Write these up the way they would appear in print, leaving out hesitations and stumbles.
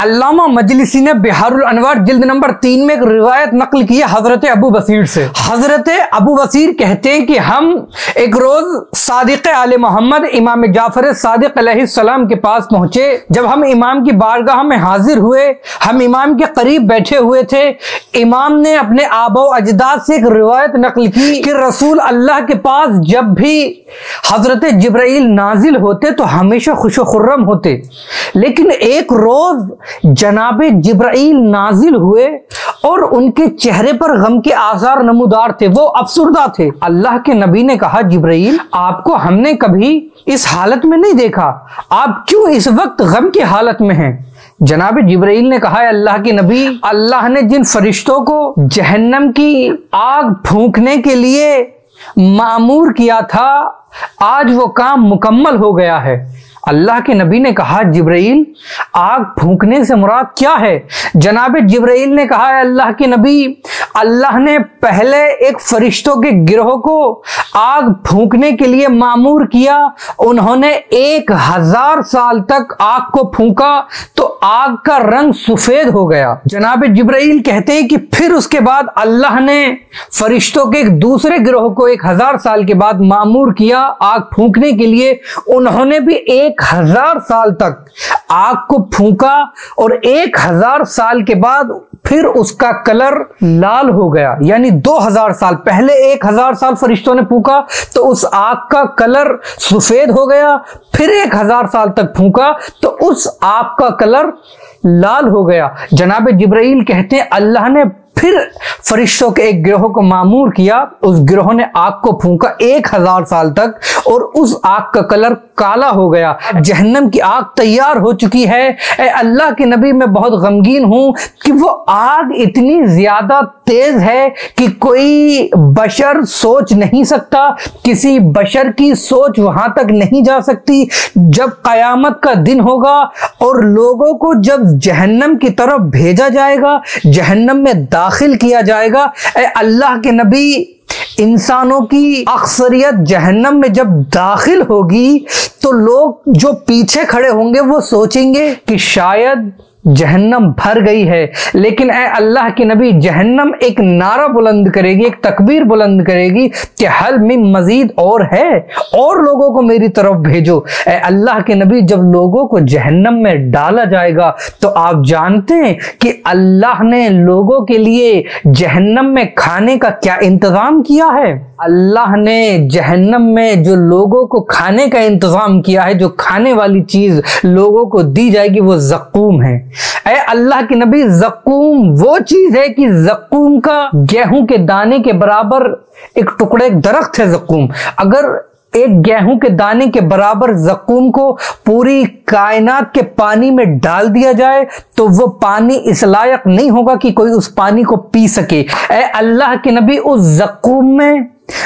علامہ مجلسی نے بہار الانوار جلد نمبر 3 میں ایک روایت نقل کی ہے حضرت ابو بصیر سے۔ حضرت ابو بصیر کہتے ہیں کہ ہم ایک روز صادق آل محمد امام جعفر صادق علیہ السلام کے پاس پہنچے۔ جب ہم امام کی بارگاہ میں حاضر ہوئے، ہم امام کے قریب بیٹھے ہوئے تھے، امام نے اپنے آبا و اجداد سے ایک روایت نقل کی کہ رسول اللہ کے پاس جب بھی حضرت جبرائیل نازل ہوتے تو ہمیشہ خوش و خرم ہوتے، لیکن ایک روز جناب جبرائیل نازل ہوئے اور ان کے چہرے پر غم کے آثار نمودار تھے، وہ افسردہ تھے۔ اللہ کے نبی نے کہا جبرائیل آپ کو ہم نے کبھی اس حالت میں نہیں دیکھا، آپ کیوں اس وقت غم کی حالت میں ہیں؟ جناب جبرائیل نے کہا اللہ کے نبی، اللہ نے جن فرشتوں کو جہنم کی آگ پھونکنے کے لیے مأمور کیا تھا آج وہ کام مکمل ہو گیا ہے۔ اللہ کے نبی نے کہا جبرائیل آگ پھونکنے سے مراد کیا ہے؟ جناب جبرائیل نے کہا اللہ کے نبی، اللہ نے پہلے ایک فرشتوں کے گروہ کو آگ پھونکنے کے لیے مأمور کیا، انہوں نے 1000 سال تک آگ کو پھونکا تو آگ کا رنگ سفید ہو گیا۔ جناب جبرائیل کہتے ہیں کہ پھر اس کے بعد اللہ نے فرشتوں کے ایک دوسرے گروہ کو 1000 سال کے بعد مأمور کیا آگ پھونکنے کے لیے، انہوں نے بھی 1000 سال تک آگ کو پھونکا اور 1000 سال کے بعد پھر اس کا کلر لال ہو گیا، یعنی 2000 سال پہلے 1000 سال فرشتوں نے پھونکا تو اس آگ کا کلر سفید ہو گیا، پھر 1000 سال تک پھونکا تو اس آگ کا کلر لال ہو گیا۔ جناب جبرائیل کہتے ہیں اللہ نے پھر فرشتوں کے ایک گروہ کو مأمور کیا، اس گروہ نے آگ کو پھونکا 1000 سال تک اور اس آگ کا کلر کالا ہو گیا۔ جہنم کی آگ تیار ہو چکی ہے۔ اے اللہ کے نبی میں بہت غمگین ہوں کہ وہ آگ اتنی زیادہ تیز ہے کہ کوئی بشر سوچ نہیں سکتا، کسی بشر کی سوچ وہاں تک نہیں جا سکتی۔ جب قیامت کا دن ہوگا اور لوگوں کو جب جہنم کی طرف بھیجا جائے گا، جہنم میں داخل کیا جائے گا، اے اللہ کے نبی انسانوں کی اکثریت جہنم میں جب داخل ہوگی تو لوگ جو پیچھے کھڑے ہوں گے وہ سوچیں گے کہ شاید جہنم بھر گئی ہے، لیکن اے اللہ کے نبی جہنم ایک نعرہ بلند کرے گی، ایک تکبیر بلند کرے گی کہ حل من مزید اور ہے، اور لوگوں کو میری طرف بھیجو۔ اے اللہ کے نبی جب لوگوں کو جہنم میں ڈالا جائے گا تو آپ جانتے ہیں کہ اللہ نے لوگوں کے لیے جہنم میں کھانے کا کیا انتظام کیا ہے؟ اللہ نے جہنم میں جو لوگوں کو کھانے کا انتظام کیا ہے، جو کھانے والی چیز لوگوں کو دی جائے گی وہ زقوم ہے۔ اے اللہ کے نبی زقوم وہ چیز ہے کہ زقوم کا گیہوں کے دانے کے برابر ایک ٹکڑے ایک درخت ہے زقوم، اگر ایک گیہوں کے دانے کے برابر زقوم کو پوری کائنات کے پانی میں ڈال دیا جائے تو وہ پانی اس لائق نہیں ہوگا کہ کوئی اس پانی کو پی سکے۔ اے اللہ کے نبی اس زقوم میں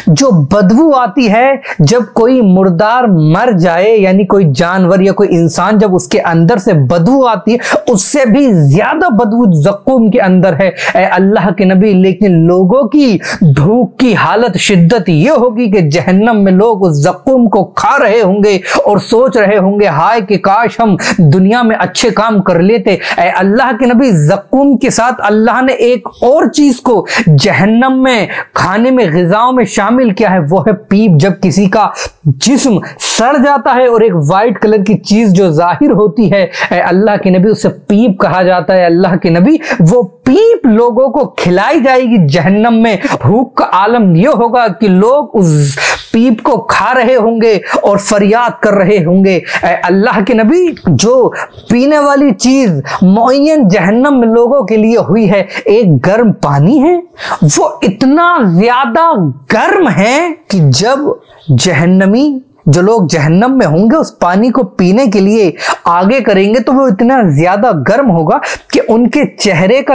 جو بدبو آتی ہے جب کوئی مردار مر جائے، یعنی کوئی جانور یا کوئی انسان جب اس کے اندر سے بدبو آتی ہے، اس سے بھی زیادہ بدبو زقوم کے اندر ہے۔ اے اللہ کے نبی لیکن لوگوں کی بھوک کی حالت شدت یہ ہوگی کہ جہنم میں لوگ اس زقوم کو کھا رہے ہوں گے اور سوچ رہے ہوں گے ہائے کہ کاش ہم دنیا میں اچھے کام کر لیتے۔ اے اللہ کے نبی زقوم کے ساتھ اللہ نے ایک اور چیز کو جہنم میں کھانے میں غذاؤں میں شامل کیا ہے، وہ ہے پیپ۔ جب کسی کا جسم سڑ جاتا ہے اور ایک وائٹ کلر کی چیز جو ظاہر ہوتی ہے، اے اللہ کے نبی اسے پیپ کہا جاتا ہے۔ اللہ کے نبی وہ پیپ لوگوں کو کھلائی جائے گی جہنم میں۔ بھوک کا عالم یہ ہوگا کہ لوگ اس پیپ کو کھا رہے ہوں گے اور فریاد کر رہے ہوں گے۔ اے اللہ کے نبی جو پینے والی چیز معین جہنم میں لوگوں کے لیے ہوئی ہے، ایک گرم پانی ہے، وہ اتنا زیادہ گرم ہے کہ جب جہنمی جو لوگ جہنم میں ہوں گے اس پانی کو پینے کے لیے آگے کریں گے تو وہ اتنا زیادہ گرم ہوگا کہ ان کے چہرے کا